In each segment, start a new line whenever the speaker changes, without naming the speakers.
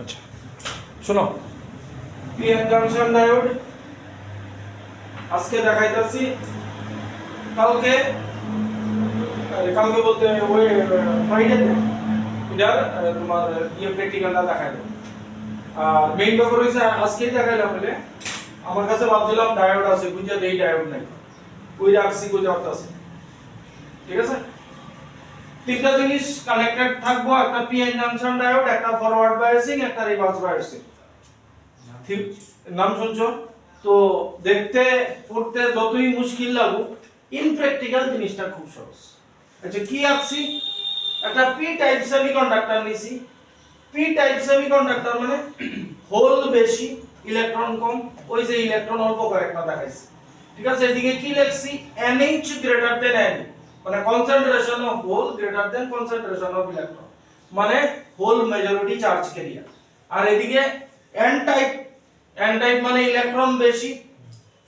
আচ্ছা শোনো, PN junction diode আজকে দেখাইতাছি, কালকে কালকে বলতে ওই ফ্রাইডেতে এটার তোমার প্র্যাকটিক্যালটা দেখাই দেবো। আর মেইন ব্যাপার হইছে আজকেই দেখাইলাম বলে আমার কাছে ভাবছিলাম ডায়োড আছে, বুঝা দেই ডায়োড নাই, ওই রাখছি কই আছে। ঠিক আছে, তিনটা জিনিস কানেক্টেড থাকবো, একটা পিএন জাংশন ডায়োড, একটা ফরওয়ার্ড বায়াসিং, একটা রিভার্স বায়াসিং। ঠিক নাম শুনছো তো, দেখতে পড়তে যতই মুশকিল লাগুক ইন প্র্যাকটিক্যাল জিনিসটা খুব সহজ। আচ্ছা কি আঁকছি, একটা পি টাইপ সেমিকন্ডাক্টর নিছি। পি টাইপ সেমিকন্ডাক্টর মানে হোল বেশি ইলেকট্রন কম, ওই যে ইলেকট্রন অল্প কয়েকটা দেখাইছি। ঠিক আছে, এদিকে কি লিখছি, NH গ্রেটার দেন N, মানে concentration of hole greater than concentration of electron, মানে হোল মেজরিটি চার্জ ক্যারিয়ার। আর এদিকে N টাইপ, N টাইপ মানে ইলেকট্রন বেশি,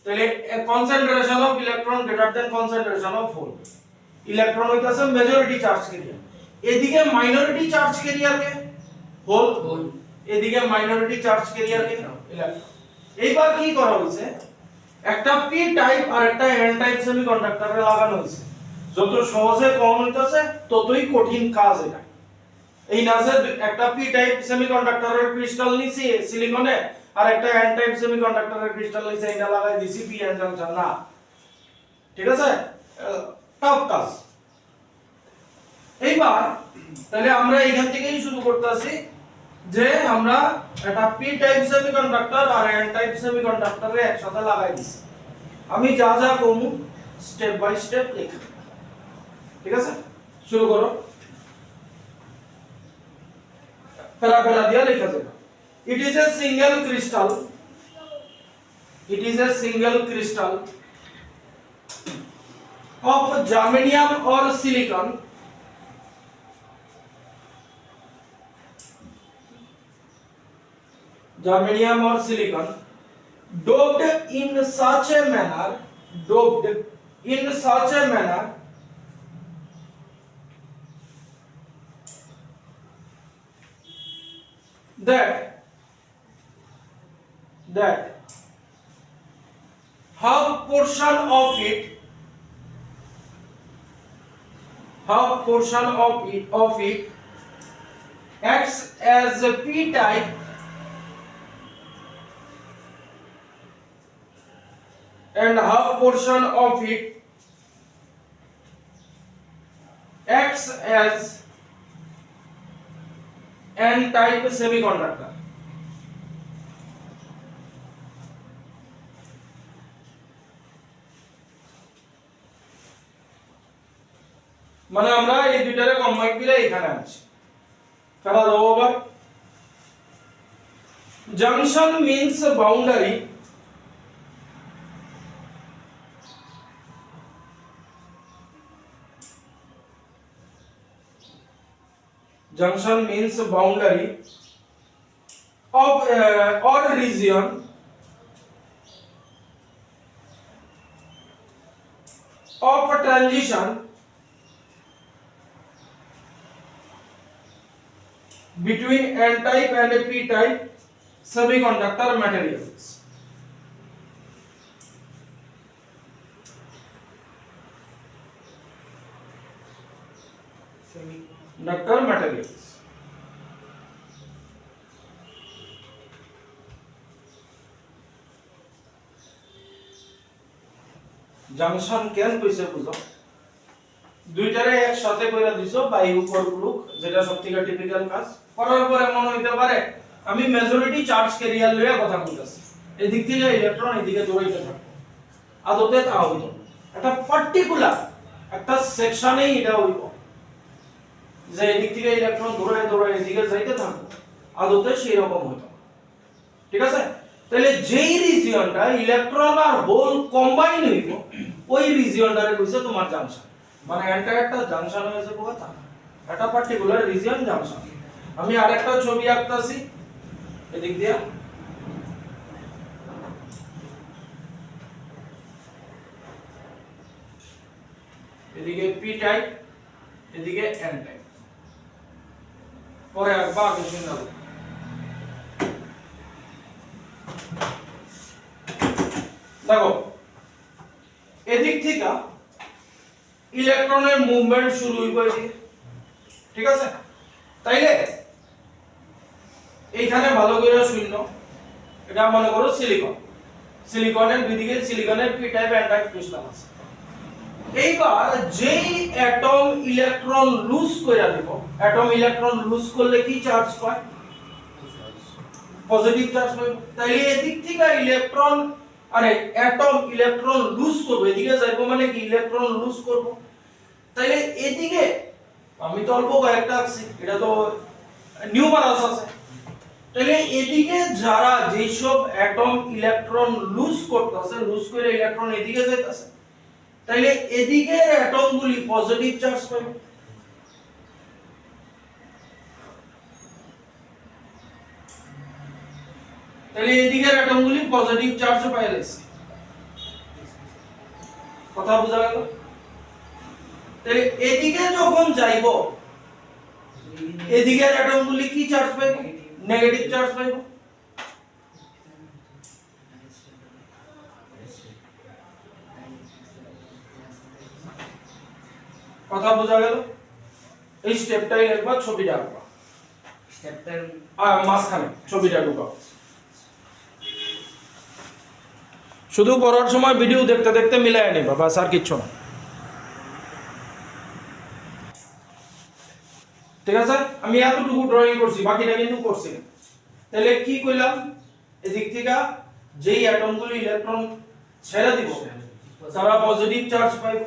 তাহলে concentration of electron greater than concentration of hole, electron হইতাছে মেজরিটি চার্জ ক্যারিয়ার। এদিকে minority charge carrier কে hole, এদিকে মাইনরিটি চার্জ ক্যারিয়ার কে ইলেকট্রন। এইবার কি করা হইছে, একটা পি টাইপ আর একটা এন টাইপ সেমিকন্ডাক্টরে লাগানো হইছে। যত সহজে কম হইতাছে ততই কঠিন কাজ এটা। এই নাজে একটা পি টাইপ সেমিকন্ডাক্টরের ক্রিস্টাল নিছি সিলিকনে, আর একটা এন টাইপ সেমিকন্ডাক্টরের ক্রিস্টাল নিছি, এটা লাগাই দিছি পি এন জাংশন না। ঠিক আছে, টাফ কাজ। এইবার তাহলে আমরা এখান থেকেই শুরু করতেছি যে আমরা একটা পি টাইপ সেমিকন্ডাক্টর আর এন টাইপ সেমিকন্ডাক্টরে একসাথে লাগাই দিছি। আমি যা যা কমু স্টেপ বাই স্টেপ লিখি। ঠিক আছে, শুরু করো। প্যারা প্যারা দিয়া লেখা যাবে। It is a single crystal. It is a single crystal of germanium or silicon doped in such a manner that half portion of it acts as a p type and half portion of it acts as n type semiconductor. মানে আমরা এই দুইটারে combine করে এখানে আনছি। ফেলা দাও আবার। Junction means boundary, junction means boundary of or region of transition between n type and p type semiconductor materials. Semiconductor materials. Junction কেন কইছে বুঝো, দুইটারে একসাথে কইরা দিছো বাই উপর গ্রুপ, যেটা সবথেকে টিপিক্যাল কাজ। করার পরে মনে হইতে পারে আমি মেজরিটি চার্জ ক্যারিয়ার লইয়া কথা কইতাছি, এদিক থেকে ইলেকট্রন এদিকে দৌড়াইতে থাকে, আদতে তা হইতো একটা পার্টিকুলার একটা সেকশনেই এটা হইব যে এদিক থেকে ইলেকট্রন দৌড়ায় এদিকে যাইতে থাকবে, আদতে সেই রকম হইতো। ঠিক আছে, তাহলে যেই রিজিয়নটা ইলেকট্রন আর হোল কম্বাইন হইব ওই রিজিয়নটারে কইছে তোমার জাংশন। মানে একটা জাংশন হয়েছে কথা, একটা পার্টিকুলার রিজিয়ন জাংশন। আমি আরেকটা ছবি আঁকতাছি এদিক দিয়া। এদিকে পি টাইপ, এদিকে এন টাইপ। পরে আঁকবা আগে শুনে নাও। দেখো এদিক থেকে ইলেকট্রনের মুভমেন্ট শুরু হইব এদিকে, ঠিক আছে? তাইলে এইখানে ভালো করে শূন্য, এটা মনে করো সিলিকন, সিলিকনের দুদিকে সিলিকনের P type N type crystal আছে। এইবার যেই অ্যাটম ইলেকট্রন লুজ কইরা দিব, অ্যাটম ইলেকট্রন লুজ করলে কি চার্জ পায়? পজিটিভ চার্জ পায়। তাইলে এদিক থেকে ইলেকট্রন আরে অ্যাটম ইলেকট্রন লুজ করবে, এদিকে যাইব মানে কি ইলেকট্রন লুজ করব। তাইলে এদিকে আমি তো অল্প কয়েকটা আছি, এটা তো নিউমারাস আছে। তাহলে এদিকে যারা যেসব অ্যাটম ইলেকট্রন লুজ করতেছে, লুজ করে ইলেকট্রন এদিকে যাইতেছে, তাইলে এদিকে অ্যাটমগুলি পজিটিভ চার্জ পাবে। তাহলে এদিকের অ্যাটমগুলি পজিটিভ চার্জ পাইছে, কথা বোঝা গেল? তাহলে এদিকে যখন যাইব এদিকের অ্যাটমগুলি কি চার্জ পাইব? নেগেটিভ চার্জ পাইব। কথা বোঝা গেল? এই স্টেপটাই একবার ছবিটা আঁকবা, স্টেপটার মাঝখানে ছবিটা ঢুকাও। শুধু পড়ার সময় ভিডিও দেখতে দেখতে মিলাই নিবা, বাস আর কিচ্ছু না, ঠিক আছে? আমি এতটুকু ড্রয়িং করছি, বাকিটা কিন্তু করছি না। তাহলে কি কইলাম, এদিক থেকে যেই অ্যাটমগুলো ইলেকট্রন ছেড়ে দিব তারা পজিটিভ চার্জ পাইব,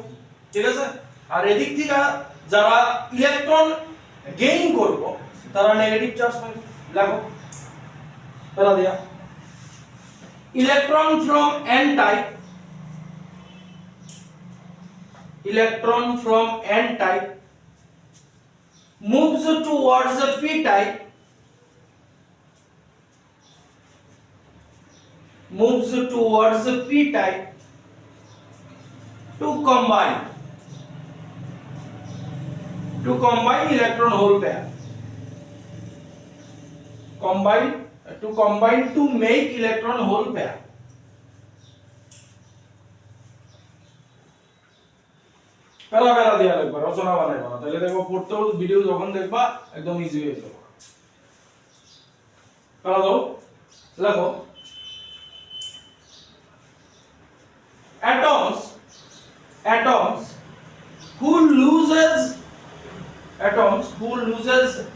ঠিক আছে? আর এদিক থেকে যারা ইলেকট্রন গেইন করব তারা নেগেটিভ চার্জ পাইব। লেখো তারা দিয়া electron from n type, electron from n type moves towards the p type, moves towards the p type to combine electron hole pair, combine to make electron hole pair. পেলা পেলা দিয়া লাগবে, রচনা বানাইবা না, তাহলে দেখো পড়তেও ভিডিও যখন দেখবা একদম ইজি হয়ে যাবে। পেলা দাও, লেখো atoms who loses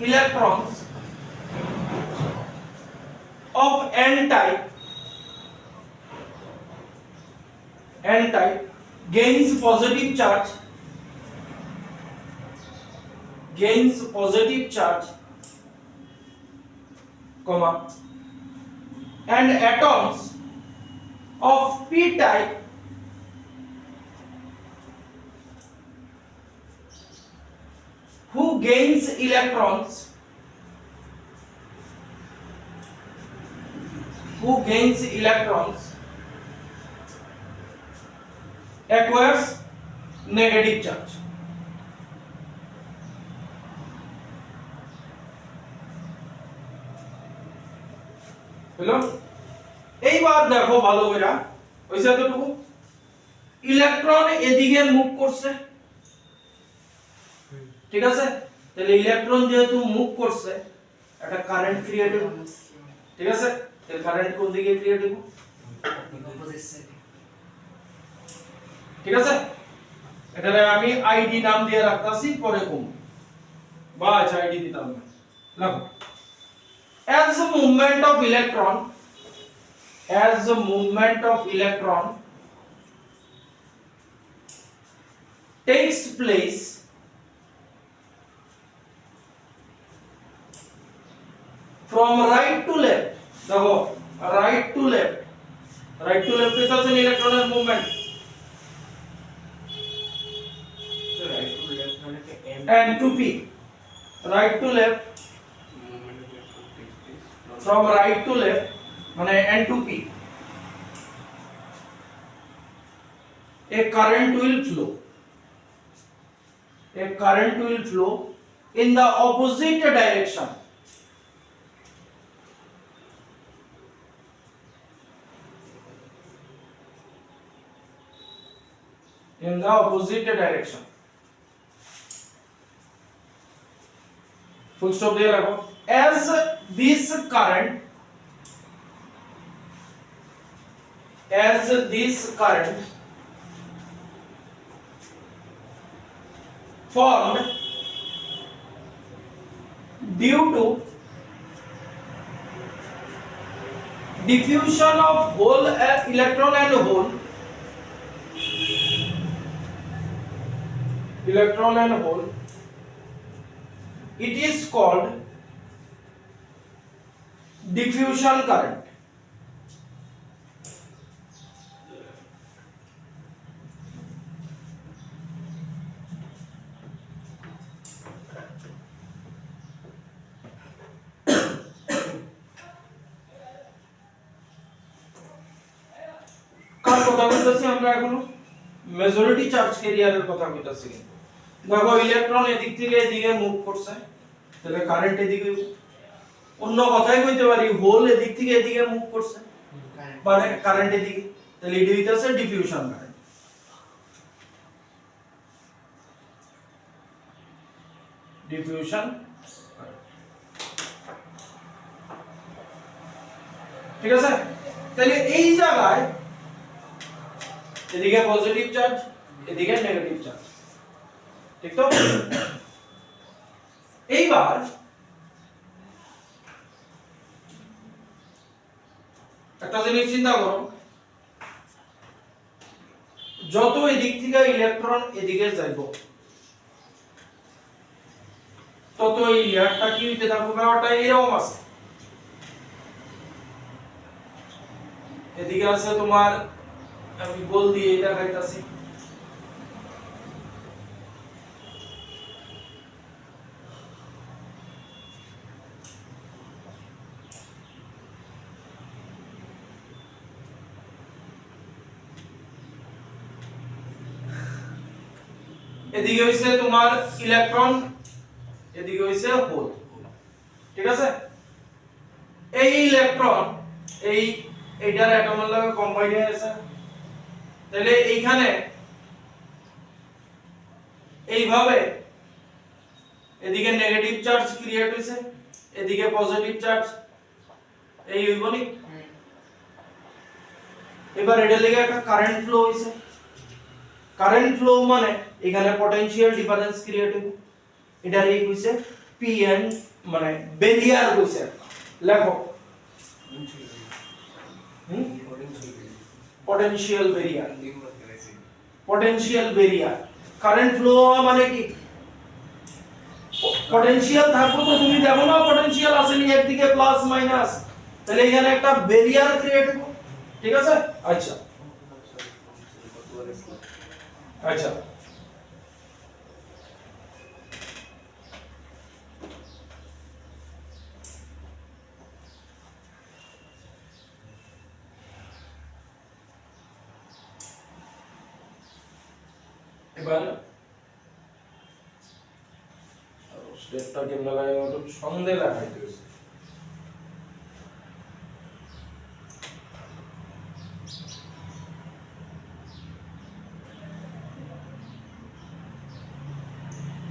electrons of n type gains positive charge, comma, and atoms of p type who gains electrons acquires negative charge. হলো? এইবার দেখো ভালো করে, হইছে এতটুকু? ইলেকট্রন এদিকে মুভ করছে, ঠিক আছে? তাহলে ইলেকট্রন যেহেতু মুভ করছে একটা কারেন্ট ক্রিয়েট হবে, ঠিক আছে? তাহলে কারেন্ট কোন দিকে ক্রিয়েট হবে? ঠিক আছে? এটারে আমি আইডি নাম দিয়ে রাখতাছি, পরে কম বা আচ্ছা আইডি দিতাম না। দেখো as the movement of electron takes place from right to left, দেখো right to left is also an electron movement,
so right to left মানে কি
and to p, right to left, from right to left মানে n to p, a current will flow in the opposite direction in the opposite direction. Full stop there rago. As this current formed due to diffusion of hole electron and hole it is called diffusion current. কার কথা বলতেছি আমরা এখন majority charge ক্যারিয়ারের কথা বলতেছি দেখো electron এদিক থেকে এদিকে মুভ করছে তাহলে কারেন্ট এদিকে অন্য কথাই কইতে পারি হোল এদিক থেকে এদিকে মুভ করছে মানে কারেন্ট এদিকে তাহলে এটা হইতাছে ডিফিউশন কারেন্ট ঠিক আছে তাহলে এই জায়গায় এদিকে পজিটিভ চার্জ এদিকে নেগেটিভ চার্জ ঠিক তো এইবার একটা জিনিস চিন্তা করো যত এদিক থেকে ইলেকট্রন এদিকে যাইব তত এই লেয়ারটা কি হইতে থাকবে ব্যাপারটা এরকম আছে এদিকে আছে তোমার আমি গোল দিয়ে দেখাইতাছি এদিকে হইছে তোমার ইলেকট্রন এদিকে হইছে হোল ঠিক আছে এই ইলেকট্রন এইটার অ্যাটমের লগে কম্বাইন হয়ে আছে তাহলে এইখানে এইভাবে এদিকে নেগেটিভ চার্জ ক্রিয়েট হইছে এদিকে পজিটিভ চার্জ এই হইব নি এবার এটার লাগি একটা কারেন্ট ফ্লো হইছে কারেন্ট ফ্লো মানে এখানে পটেনশিয়াল ডিফারেন্স ক্রিয়েট হইব এটার এই কইছে পিএন মানে বেরিয়ার কইছে লেখো potential barrier current flow মানে কি potential থাকবে তো তুমি দেখো না potential আছে নি একদিকে প্লাস মাইনাস তাহলে এখানে একটা ব্যারিয়ার ক্রিয়েট হবে ঠিক আছে আচ্ছা আচ্ছা এবার স্টেপটা কেমন লাগায় ওটা সন্দেহ লাগাইতে হইছে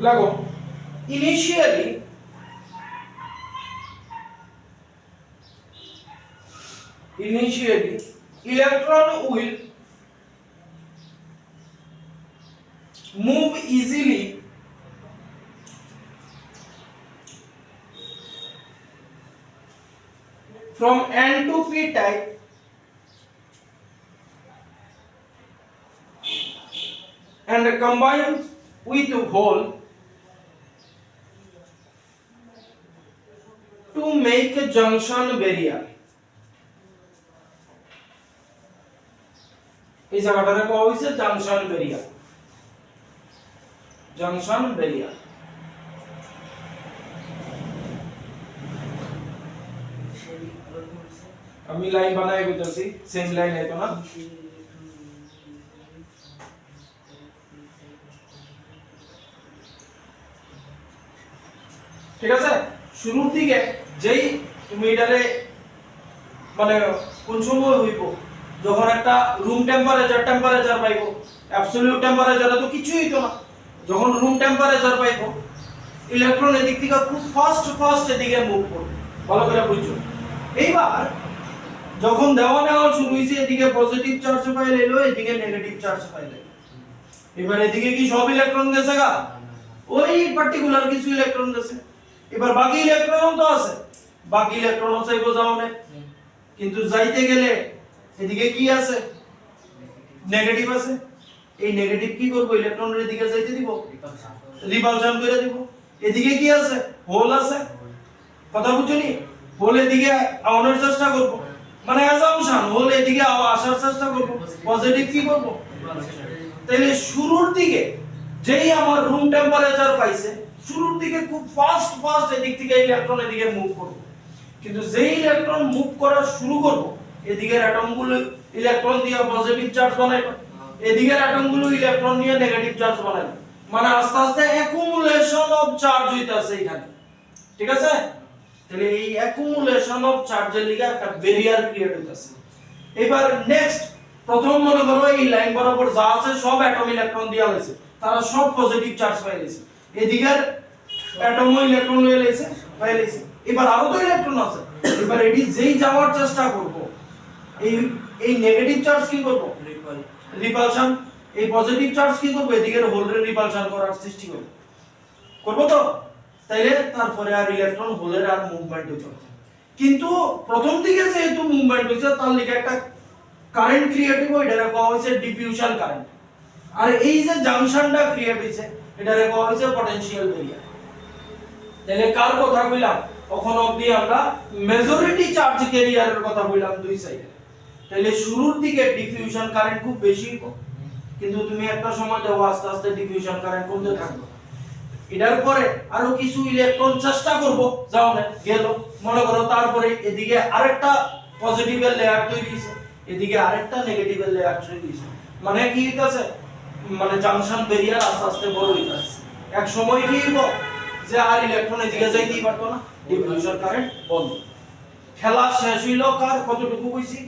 লাগো initially electron will move easily from N to P type and combine with hole to make a junction barrier. এই জায়গাটাকে বলা হইছে জাংশন ব্যারিয়ার আমি লাইন বানাই কইতাছি সেম লাইন আইতো না ঠিক আছে শুরুর দিকে যেই তুমি এটারে মানে কোন সময় হইব যখন একটা রুম টেম্পারেচার পাইবো, অ্যাবসলিউট টেম্পারেচারে তো কিছুই হইতো না। যখন রুম টেম্পারেচার পাইবো, ইলেকট্রন এদিক থেকে খুব ফাস্ট এদিকে মুভ করবে। ভালো করে বুঝছো। এইবার যখন দেওয়া নেওয়া শুরু হইছে, এদিকে পজিটিভ চার্জ পাইল এলো, এদিকে নেগেটিভ চার্জ পাইল। এবার এদিকে কি সব ইলেকট্রন গেছে গা? ওই পার্টিকুলার কিছু ইলেকট্রন গেছে। এবার বাকি ইলেকট্রন তো আছে, বাকি ইলেকট্রন চাইবো যাও না, কিন্তু যাইতে গেলে এদিকে কি আছে? নেগেটিভ আছে। এই নেগেটিভ কি করব? ইলেকট্রনের এদিকে যাইতে দিব, রিপালশন করে দিব। এদিকে কি আছে? হোল আছে। কথা বুঝছনি? হোল এদিকে আনার চেষ্টা করব, মানে অ্যাজাম্পশন হোল এদিকে আসার চেষ্টা করব, পজিটিভ কি করব? তাহলে শুরুর দিকে যেই আমার রুম টেম্পারেচার পাইছে, শুরুর দিকে খুব ফাস্ট এদিক থেকে ইলেকট্রন এদিকে মুভ করবে। কিন্তু যেই ইলেকট্রন মুভ করা শুরু করব, এদিকের অ্যাটমগুলো ইলেকট্রন দিয়ে পজিটিভ চার্জ বানাইবে, এদিকের অ্যাটমগুলো ইলেকট্রন নিয়ে নেগেটিভ চার্জ বানাইবে। মানে আস্তে আস্তে অ্যাকুমুলেশন অফ চার্জ হইতাছে এখানে। ঠিক আছে? তাহলে এই অ্যাকুমুলেশন অফ চার্জের লিগে একটা ব্যারিয়ার ক্রিয়েট হইতাছে। এবার নেক্সট, প্রথম মনে করো এই লাইন বরাবর যা আছে সব অ্যাটম ইলেকট্রন দিয়া হইছে, তারা সব পজিটিভ চার্জ পাই লইছে। এদিকের অ্যাটম ইলেকট্রন লয়ে লইছে, পাই লইছে। এবার আরো তো ইলেকট্রন আছে। এবার এটি যেই যাওয়ার চেষ্টা করব, এই নেগেটিভ চার্জ কি করব? রিপালশন। এই পজিটিভ চার্জ কি করবে? এদিকের হোলের রিপালশন করার সৃষ্টি করবে। করব তো? তাইলে তারপরে আর ইলেকট্রন হোলের আর মুভমেন্ট হইতো না। কিন্তু প্রথম দিকে যেহেতু মুভমেন্ট হইছে, তার লিগে একটা কারেন্ট ক্রিয়েট হইব, এটারে কোয়া হইছে ডিফিউশন কারেন্ট। আর এই যে জাংশনটা ক্রিয়েট হইছে, এটারে কোয়া হইছে পটেনশিয়াল ব্যারিয়ার। তাহলে কার কথা কইলাম? তখন অবধি আমরা মেজরিটি চার্জ ক্যারিয়ারের কথা কইলাম দুই সাইডে। তাহলে শুরুর দিকে ডিফিউশন কারেন্ট খুব বেশি হইব, কিন্তু তুমি একটা সময় দেখো আস্তে আস্তে ডিফিউশন কারেন্ট কমতে থাকবে। এটার পরে আরো কিছু ইলেকট্রন চেষ্টা করব, যাও না গেল, মনে করো তারপরে এদিকে আরেকটা পজিটিভের লেয়ার তৈরি হইছে, এদিকে আরেকটা নেগেটিভের লেয়ার তৈরি হইছে। মানে কি হইতাছে? মানে জাংশন ব্যারিয়ার আস্তে আস্তে বড় হইতাছে। এক সময় কি হইব যে আর ইলেকট্রন এদিকে যাইতেই পারতো না, ডিফিউশন কারেন্ট বন্ধ। খেলা শেষ হইল কার? কতটুকু কইছি?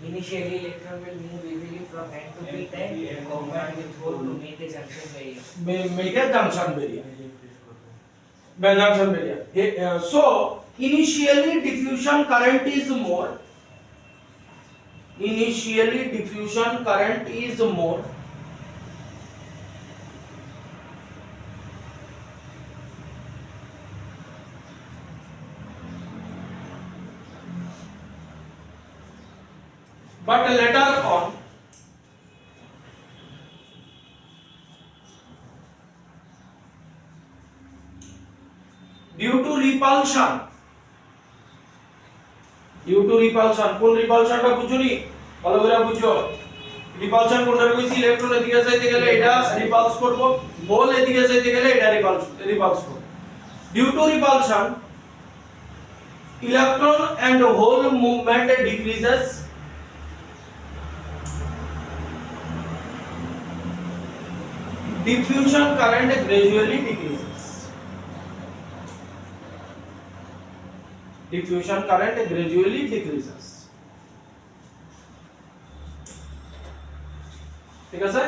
Initially, electron will move easily from n to p time and combine with hole to make a junction barrier.
Make a junction barrier. Junction barrier. So initially diffusion current is more. Initially diffusion current is more. But later on, due to repulsion, কোন রিপালশনটা বুঝুনি? ভালো করে বুঝো। Repulsion কোনটা কইছি? Electron এদিকে যাইতে গেলে এটা রিপালস করব, হোল এদিকে যাইতে গেলে এটা রিপালস করব। Due to repulsion, electron and hole movement decreases. Diffusion current gradually decreases. Diffusion current gradually decreases. ঠিক আছে?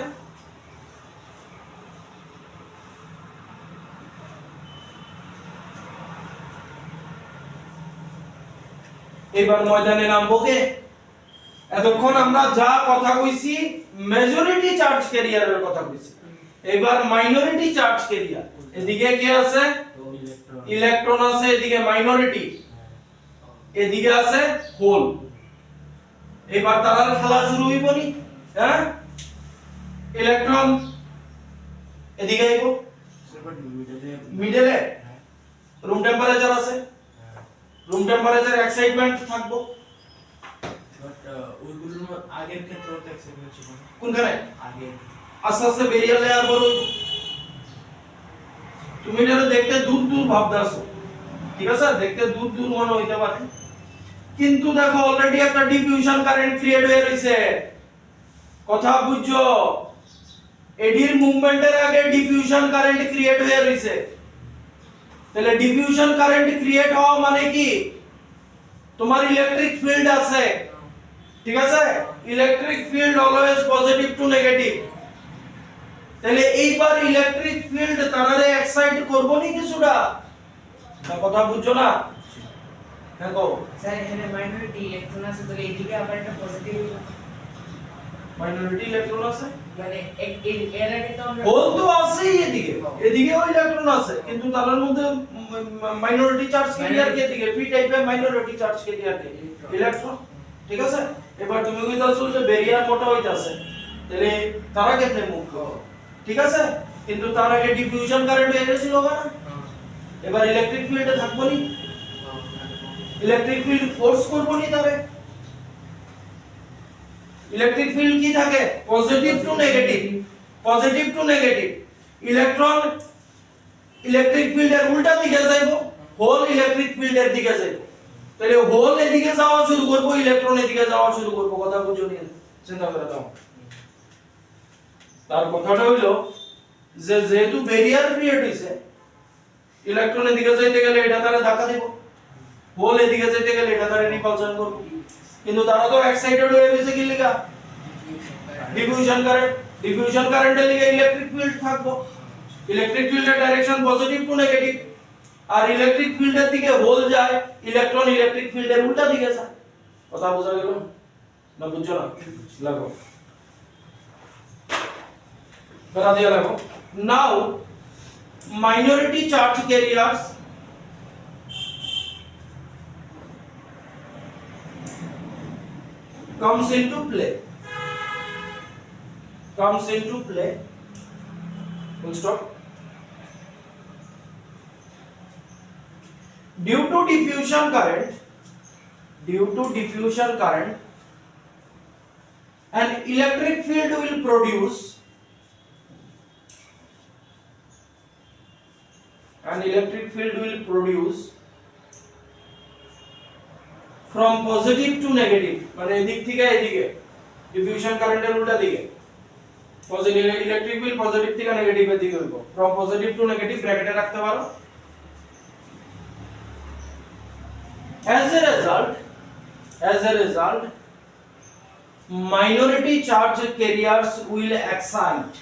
এবার ময়দানে নামবো কে? এতক্ষণ আমরা যা কথা কইছি মেজরিটি চার্জ ক্যারিয়ারের কথা কইছি। এবার মাইনরিটি চার্জ ক্যারিয়ার। এদিকে কে আছে? ইলেকট্রন আছে, এদিকে মাইনরিটি, এদিকে আছে হোল। এবার তারার খেলা শুরু হইব নি? হ্যাঁ, ইলেকট্রন এদিকে আইব, মিডলে রুম টেম্পারেচার আছে, রুম টেম্পারেচার এক্সাইটমেন্ট থাকবো।
বাট ওইগুলোর আগের ক্ষেত্রে তো এক্সাইটমেন্ট ছিল না।
কোনখানে?
আগে
আস্তে আস্তে বেরিয়ে লেয়ার বড় হইব। তুমি এটা দেখতে দূর দূর ভাবতাছো, ঠিক আছে? দেখতে দূর দূর মনে হইতে পারে, কিন্তু দেখো অলরেডি একটা ডিফিউশন কারেন্ট ক্রিয়েট হয়ে রইছে। কথা বুঝছো? এডির মুভমেন্টের আগে ডিফিউশন কারেন্ট ক্রিয়েট হয়ে রইছে। তাহলে ডিফিউশন কারেন্ট ক্রিয়েট হওয়া মানে কি? তোমার ইলেকট্রিক ফিল্ড আছে, ঠিক আছে electric field always positive to negative তাহলে এইবার ইলেকট্রিক ফিল্ড তারারে এক্সাইট করব নি কিছুটা না কথা বুঝছো না দেখো
স্যার এখানে মাইনরিটি ইলেকট্রন আছে তাহলে এইদিকে আবার একটা পজিটিভ
মাইনরিটি ইলেকট্রন আছে
মানে এর আগে তো আমরা
হোল তো আছেই এদিকে এদিকেও ইলেকট্রন আছে কিন্তু তার মধ্যে মাইনরিটি চার্জ ক্যারিয়ার কে দিকে পি টাইপের মাইনরিটি চার্জ ক্যারিয়ার কে ইলেকট্রন ঠিক আছে এবার তুমি কইতাছো যে ব্যারিয়ার মোটা হইতাছে তাহলে তারা কেমনে মুভ করবে ঠিক আছে কিন্তু তার আগে ডিফিউশন কারেন্ট হয়ে গেছিল না এবার ইলেকট্রিক ফিল্ডে থাকবো নি ইলেকট্রিক ফিল্ড ফোর্স করবো নি তারে ইলেকট্রিক ফিল্ড কি থাকে positive to negative electron electric ফিল্ডের উল্টা দিকে যাইবো হোল ইলেকট্রিক ফিল্ডের দিকে যাইবো তাহলে হোল এদিকে যাওয়া শুরু করব ইলেকট্রন এদিকে যাওয়া শুরু করব কথা বুঝো নি চিন্তা করে দাও তার কথাটা হইলো যে যেহেতু ব্যারিয়ার ক্রিয়েট হইছে ইলেকট্রন এদিকে যাইতে গেলে এটা তারে ধাক্কা দিব হোল এদিকে যাইতে গেলে এটা তারে রিপালশন করব কিন্তু তারা তো এক্সাইটেড হয়ে গেছে কি লিগা ডিফিউশন কারেন্টের লিগে ইলেকট্রিক ফিল্ড থাকবো ইলেকট্রিক ফিল্ডের direction positive to negative R electric ফিল্ডের দিকে হোল যায় ইলেকট্রন ইলেকট্রিক ফিল্ডের উল্টা দিকে যায় কথা বোঝা গেল না বুঝছো না লাগো बता दिया लगो now minority charge carriers comes into play full stop due to diffusion current an electric field will produce from positive to negative মানে এদিক থেকে এদিকে ডিফিউশন কারেন্টের উল্টা দিকে পজিটিভ ইলেকট্রিক ফিল্ড পজিটিভ থেকে নেগেটিভের দিকে হইব from positive to negative ব্র্যাকেটে রাখতে পারো as a result minority charge carriers will excite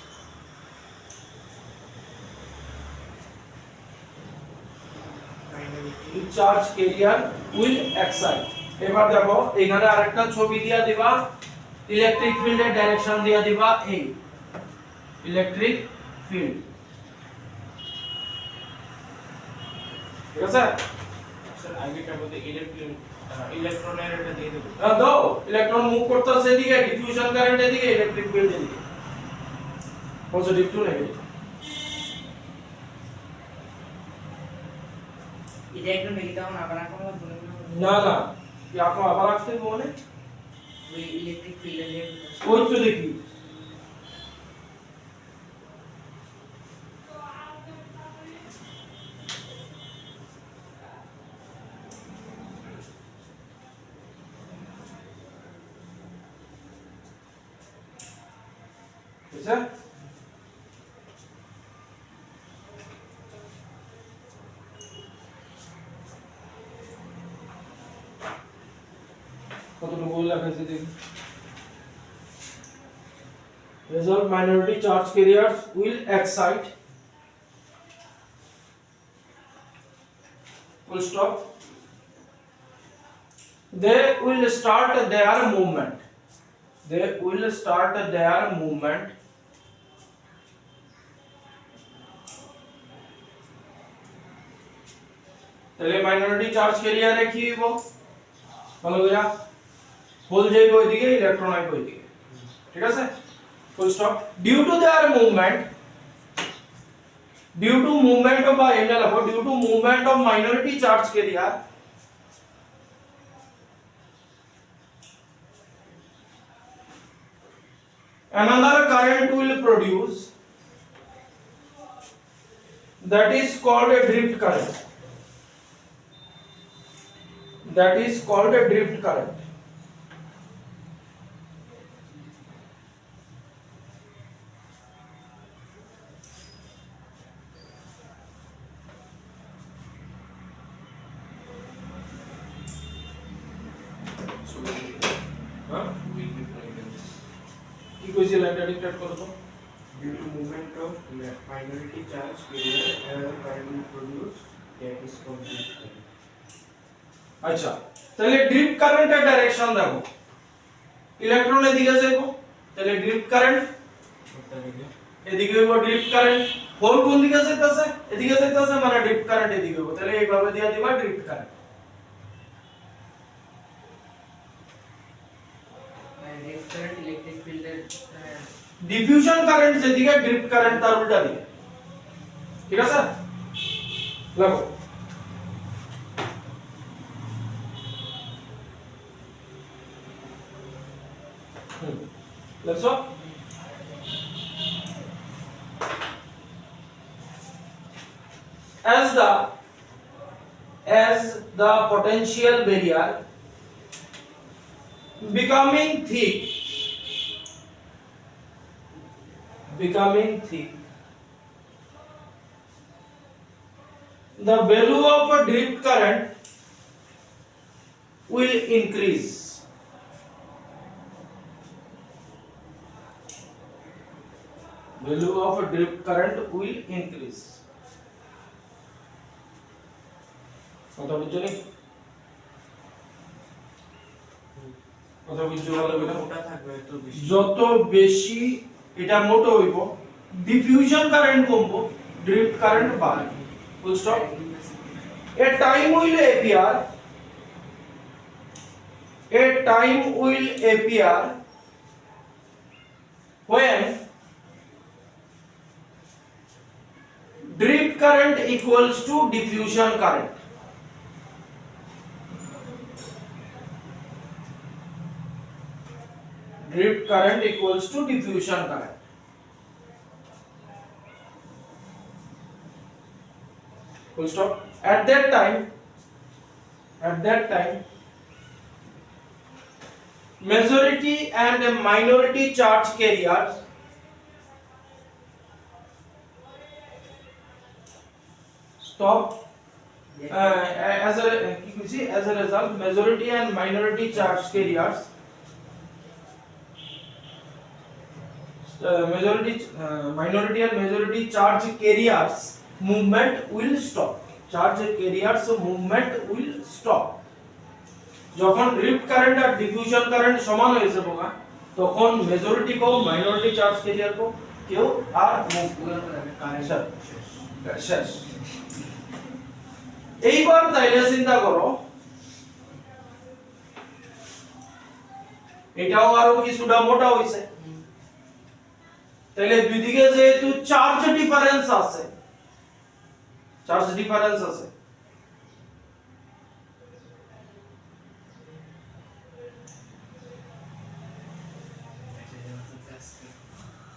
charge carrier will excite এবার দেখো এখানে আরেকটা ছবি দিয়া দিবা ইলেকট্রিক ফিল্ডের ডাইরেকশন দিয়া দিবা এই ইলেকট্রিক ফিল্ড ঠিক আছে
স্যার আগেটা বলতে ইলেকট্রনের এটা দিয়ে দেব
দাও ইলেকট্রন মুভ করতেছে এদিকে ডিফিউশন কারেন্ট এদিকে ইলেকট্রিক ফিল্ড এদিকে পজিটিভ টু নেগেটিভ
এটা একটু লিখতে হবে না আবার এখন
না না কি আপনি আবার রাখতে বলে
ওই ইলেকট্রিক ফিল্ডের
ওই তো দেখি বুঝছেন কতটুকু লেখা আছে দেখি result minority charge carriers will excite full stop they will start their movement তাহলে মাইনরিটি চার্জ ক্যারিয়ারে কি হইব ভালো কইরা হোল যাইব ওইদিকে ইলেকট্রন আইব ওইদিকে ঠিক আছে full stop due to their movement of এনএল of due to movement of minority charge carrier another current will produce that is called a drift current হ্যাঁ
will be prohibited.
কি কইছিল এটা ডিক্টেট করো তো
Due to movement of minority charge carrier, error current will produce that is complete current.
আচ্ছা তাহলে drift কারেন্টের direction দেখো ইলেকট্রন এদিকে যাইবো তাহলে ড্রিফট কারেন্ট এদিকে হইব ড্রিফট কারেন্ট হোল কোন দিকে যাইতাছে এদিকে যাইতাছে মানে ড্রিফট কারেন্ট এদিকে হইব তাহলে এইভাবে দিয়া দিবা drift current
drift current electric field এর
ডিফিউশন কারেন্ট যেদিকে ড্রিফট কারেন্ট তার উল্টা দিকে ঠিক আছে লাগো লেখছো as the potential barrier becoming thick the value of a drift current will increase value of a drift current will increase কথা বুঝছো নি কথা বুঝছো ভালো করে
মোটা থাকবে এত বেশি
যত বেশি এটা মোটো হইব ডিফিউশন কারেন্ট কমবো ড্রিফট কারেন্ট বাড়বে full stop a time will appear when drift current equals to diffusion current drift current equals to diffusion current full stop at that time majority and minority charge carriers stop as a result majority and minority charge carriers minority and majority charge carriers movement will stop charge carriers movement will stop যখন drift current আর diffusion current সমান হয়ে যাবে না তখন majority কো minority charge career কো কেউ আর move current শেষ এইবার তাইলে চিন্তা করো এটাও আরো কিছুটা মোটা হইছে তাহলে দুই দিকে যেহেতু চার্জ ডিফারেন্স আছে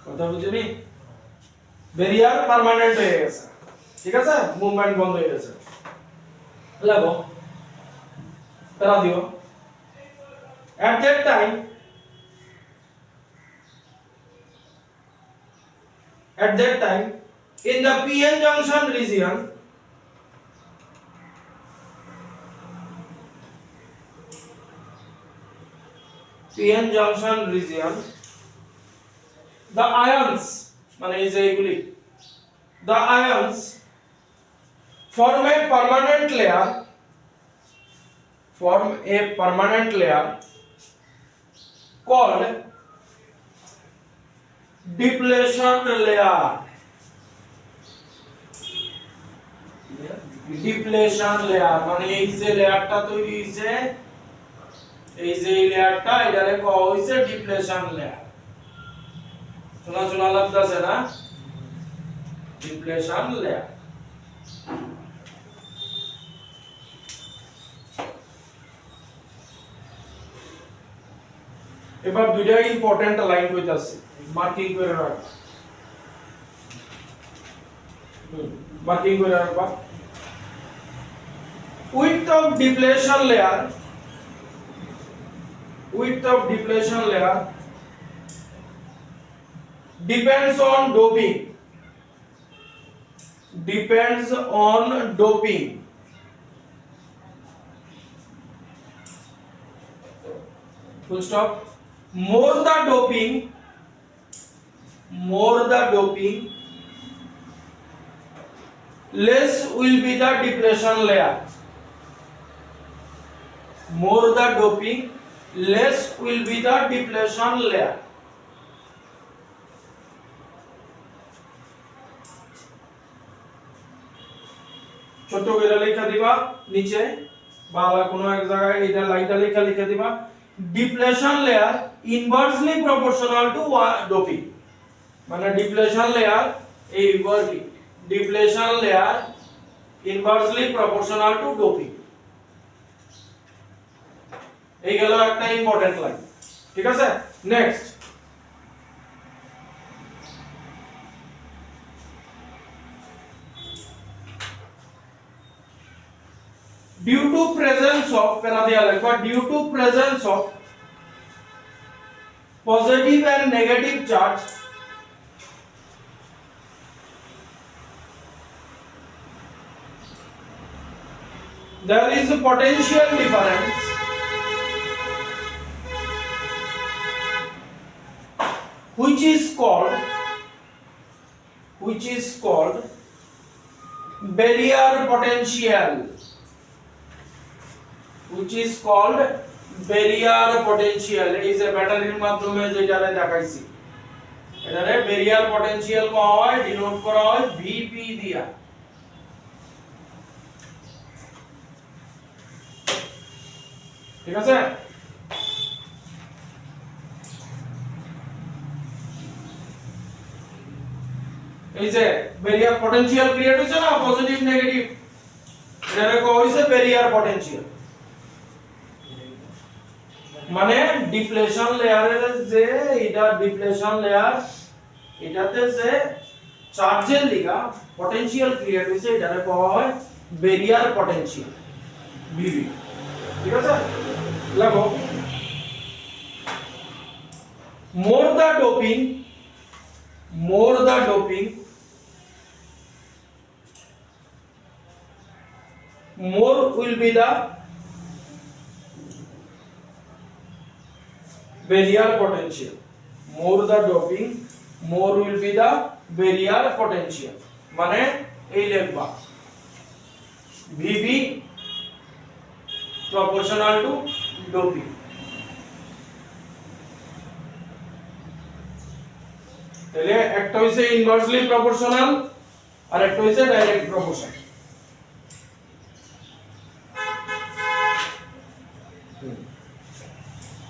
কথা বুঝলি ব্যারিয়ার পার্মানেন্ট হয়ে গেছে ঠিক আছে মুভমেন্ট বন্ধ হয়ে গেছে লাগো তারা দিও at that time in the PN junction region the ions মানে এই যে এগুলি the ions form a permanent layer called depletion layer মানে এই যে লেয়ারটা তৈরি হইছে এই যে এই লেয়ারটা এটারে কওয়া হইছে ডিপ্লেশন লেয়ার শোনা লাগতাছে না ডিপ্লেশন লেয়ার এবার দুইটা ইম্পর্টেন্ট লাইন কইতাছি মার্কিং করে রাখ মার্কিং করে রাখবা width of depletion layer depends on doping full stop. More the doping, less will be the depletion layer. More the doping, less will be the depletion layer. ছোট করে লেখা দিবা নিচে বালা কোনো এক জায়গায় এটা লাইনটা লেখা দিবা depletion layer inversely proportional to doping মানে ডিপ্লেশন লেয়ার এই ওয়ার্ডটি depletion layer inversely proportional to doping এই গেল একটা ইম্পর্টেন্ট লাইন ঠিক আছে next due to presence of due to presence of positive and negative charge there is a potential difference which is called barrier potential which is called barrier potential is a ব্যাটারির মাধ্যমে যেটারে দেখাইছি এটারে barrier potential কোয়া হয় denote করা হয় VP দিয়া ঠিক আছে এই যে barrier potential ক্রিয়েট হইছে না পজিটিভ নেগেটিভ এটারে কোয়া হইছে barrier potential মানে ডিপ্লেশন লেয়ারের যে এটা ডিপ্লেশন লেয়ার এটাতে যে চার্জের লিগা পটেনশিয়াল ক্রিয়েট হইছে এটারে কোয়া হয় ব্যারিয়ার পটেনশিয়াল বিবি ঠিক আছে লাগো more the doping more will be the barrier potential more the doping more will be the barrier potential মানে এই লিখবা VB proportional to doping তাহলে একটা হইছে ইনভার্সলি প্রপোর্শনাল আর একটা হইছে ডাইরেক্ট প্রপোর্শনাল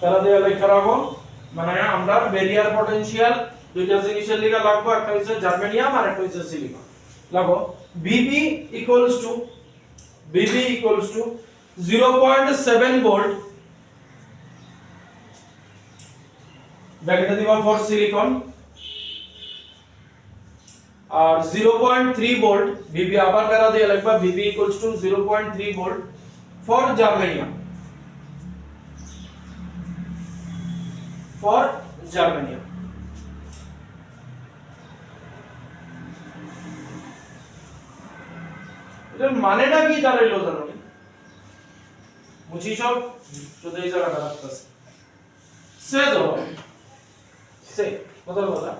তারা দেয়া লেখা রাখো মানে আমরা ব্যারিয়ার পটেনশিয়াল দুইটা জিনিসের লিগা লাগবো একটা হইছে জার্মেনিয়াম আর একটা হইছে সিলিকন লাগো VB equals to 0.7 ভোল্ট ব্র্যাকেটে দিবা ফর সিলিকন আর 0.3 ভোল্ট VB আবার কারা দেয়া লাগবা VB equals to 0.3 volt for germanium for germanium এটার মানেটা কি দাঁড়াইলো জানো বুঝি সব শুধু এই জায়গাটা রাখতেছে সে ধরো সে কথা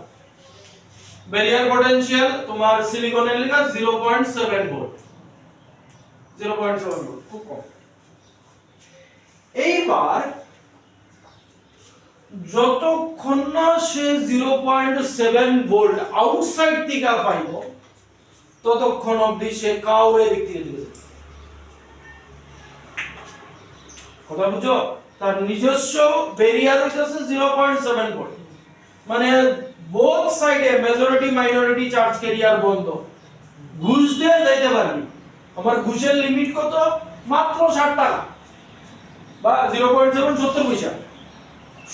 ব্যারিয়ার পটেনশিয়াল তোমার সিলিকনের লিগা 0.7 ভোল্ট 0.7 ভোল্ট খুব কম এইবার যতক্ষণ না সে 0.7 ভোল্ট আউটসাইড থেকে পাইব ততক্ষণ অবধি সে কাউরে দিক থেকে দিবে কথা বুঝছো তার নিজস্ব ব্যারিয়ার হইতাছে 0.7 ভোল্ট মানে বোথ সাইডে মেজরিটি মাইনরিটি চার্জ ক্যারিয়ার বন্ধ ঘুষ দিয়ে যাইতে পারবি আমার ঘুষের লিমিট কত মাত্র 60 টাকা বা 0.7 70 পয়সা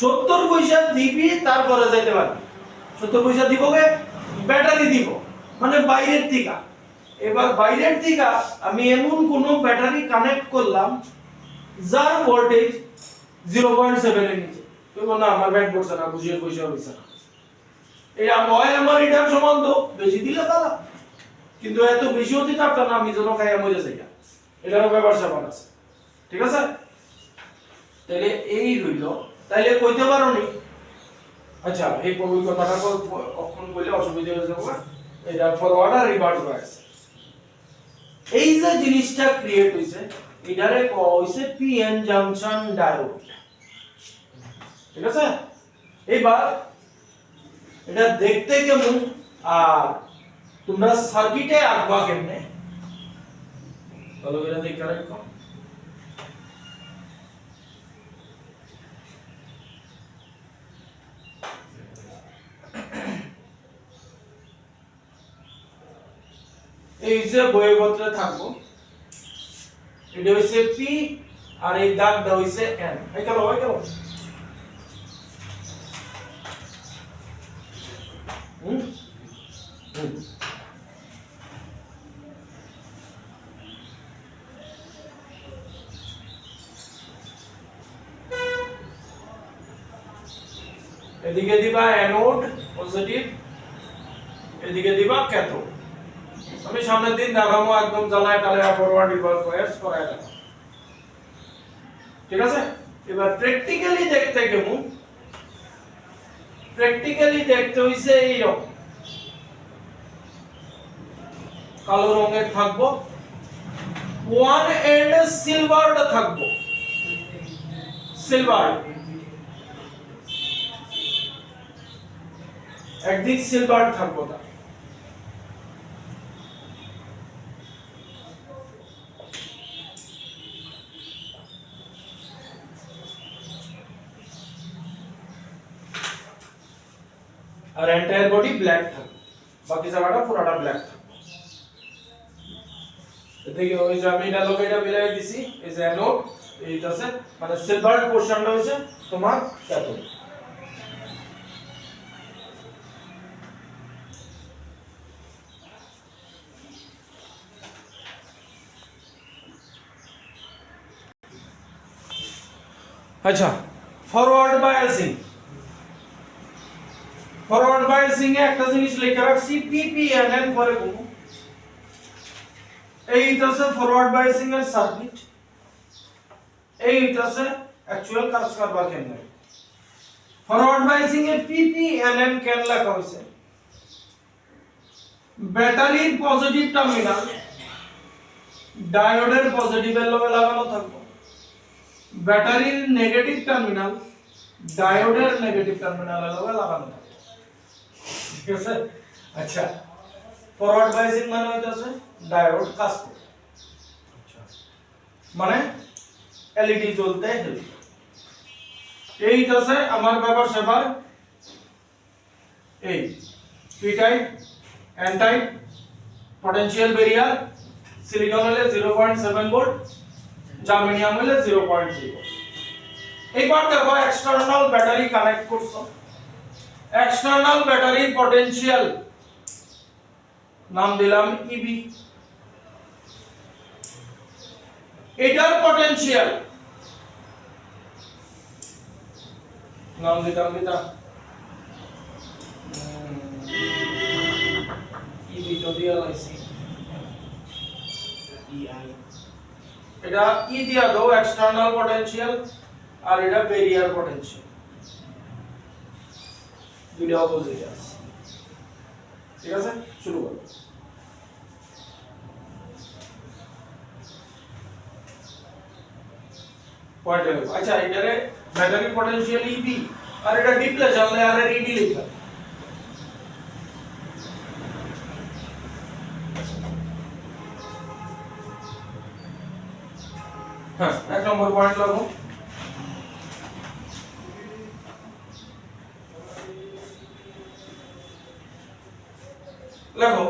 70 পয়সা দিবি তারপরে যাইতে পারবি 70 পয়সা দিবগে ব্যাটারি দিব মানে বাইরের থেকে এবার বাইরের থেকে আমি এমন কোন ব্যাটারি কানেক্ট করলাম যার ভোল্টেজ 0.7 এর নিচে তো না আমার ব্যাট পড়ছে না ঘুষের পয়সা হইছে না এই আমার এটার সমান তো বেশি দিলে তারা কিন্তু এত বেশি হতে চাপটা না আমি যেন খাইয়া মরে যাই এটারও ব্যাপার স্যাপার আছে ঠিক আছে তাহলে এই হইল তাইলে কইতে পারো নি আচ্ছা এই কথাটা কখন বললে অসুবিধা হয়ে যাবে এটা ফরওয়ার্ড আর রিভার্স বায়াস এই যে জিনিসটা ক্রিয়েট হইছে এটারে কয় হইছে পিএন জাংশন ডায়োড ঠিক আছে এবার এটা দেখতে কেমন আর তোমরা সার্কিটে আঁকবা কেমনে ভালো করে দেখে রাখো এই যে বইপত্রে থাকবো এটা হইছে পি আর এই দাগটা হইছে এন এই গেল হুম হুম এদিকে দিবা অ্যানোড পজিটিভ এদিকে দিবা ক্যাথোড আমি সামনের দিন দেখাবো একদম জ্বালায় টালায় ফরওয়ার্ড রিভার্স বায়াস করায় দেখাবো ঠিক আছে এবার প্র্যাকটিক্যালি দেখতে কেমন প্র্যাকটিক্যালি দেখতে হইছে এই রকম কালো রঙের থাকবো ওয়ান এন্ড সিলভারড থাকবো সিলভার একদিক সিলভার থাকবো না আর এন্টায়ার বডি ব্ল্যাক থাকবে বাকি জায়গাটা পুরোটা ব্ল্যাক থাকবে দেখি ওই যে আমি এটা লোকেটা মিলাই দিছি এই যে অ্যানোড এইটা আছে মানে সিলভার পোরশনটা হইছে তোমার ক্যাথোড আচ্ছা ফরওয়ার্ড বায়াসিং এ একটা জিনিস লেখা রাখছি পিপিএনএন পরে বলবো এইটা আছে ফরওয়ার্ড বায়াসিং এর সার্কিট এইটা আছে অ্যাকচুয়াল কাজ করবা কেমনে ফরওয়ার্ড বায়াসিং এ পিপিএনএন কেন লেখা হইছে ব্যাটারির পজিটিভ টার্মিনাল ডায়োডের পজিটিভের লগে লাগানো থাকবে ব্যাটারির নেগেটিভ টার্মিনাল ডায়োডের নেগেটিভ টার্মিনালের লগে লাগানো থাকবে ঠিক আছে আচ্ছা ফরওয়ার্ড বায়াসিং মানে হইতাছে ডায়োড কাজ করে আচ্ছা মানে এলইডি জ্বলতে হেল্প এইটাছে আমার ব্যাপার সেবার এই P type N type potential barrier silicon হলে 0.7 ভোল্ট জার্মেনিয়াম হলে 0.3 ভোল্ট এইবার দেখো এক্সটারনাল ব্যাটারি কানেক্ট করছো এক্সটার্নাল ব্যাটারি পটেনশিয়াল নাম দিলাম ইবি এটার পটেনশিয়াল নাম দিতাম ইবি তো দিয়া লাইছি
EI
এটা ই দিয়া দাও এক্সটার্নাল পটেনশিয়াল আর এটা ব্যারিয়ার পটেনশিয়াল দুটো অপোজিট আছে ঠিক আছে শুরু করো পয়েন্ট আচ্ছা এটারে ব্যাটারি পটেনশিয়াল ইবি আর এটা ডিপ্লেশন লেয়ারে ইডি লেখা হ্যাঁ এক নম্বর পয়েন্ট লাগো লেখো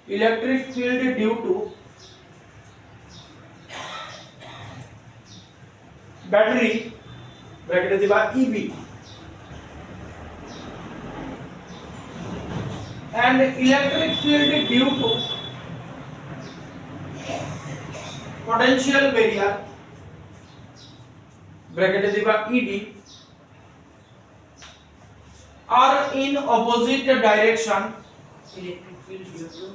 electric field due to battery ব্র্যাকেটে দিবা EB and electric field due to potential barrier ব্র্যাকেটে দিবা ED are in opposite direction
electric field due to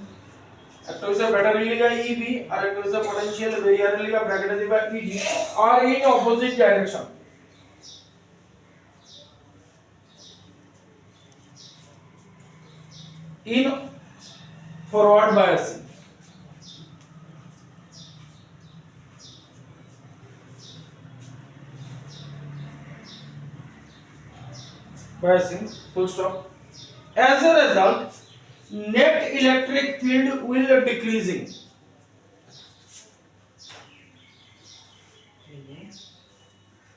একটা হইছে ব্যাটারি লিগা ইবি আর একটা হইছে পটেনশিয়াল ভেরিয়ারের লিগা ব্র্যাকেটে দিবা ইডি আর in opposite direction in forward biasing. Biasing, full stop. As a result, net electric field will decreasing.